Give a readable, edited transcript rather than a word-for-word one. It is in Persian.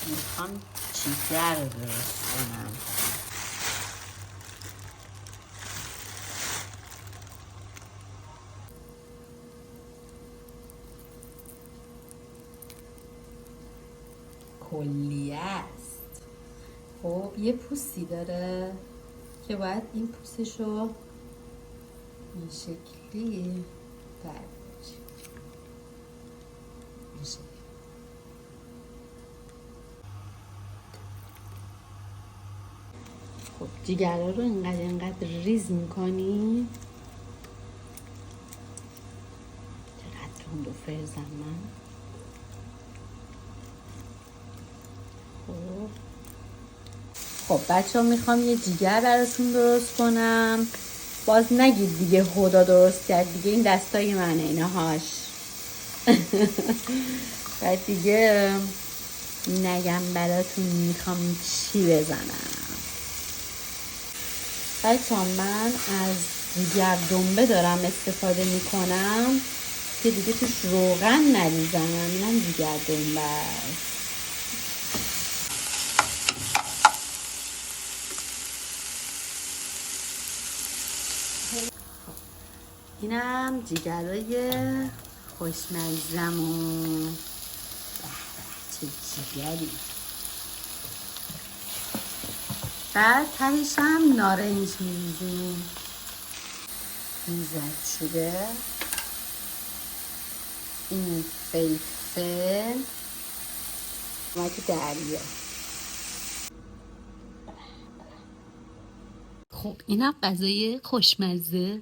میخوام جیگر رو درست کنم. کلیه است. خب یه پوستی داره که باید این پوستشو این شکلی برچیم. این شکلی. خب جیگرها رو اینقدر ریز میکنی. چقدر تند و فرزم من. خب بچه ها میخوام یه جیگر براتون درست کنم. باز نگید دیگه هدا درست کرد، دیگه این دستای منه اینهاش. بعد دیگه نگم براتون میخوام چی بزنم. بچه ها من از جیگر دنبه دارم استفاده میکنم که دیگه توش روغن نریزنم. اینم جیگر دنبه است. اینم جیگرای خوشمزم و چه جیگری. بعد تهش هم نارنج میریزیم. این زردچوبه، این فلفل، نمک دریا. خب اینم غذای خوشمزه.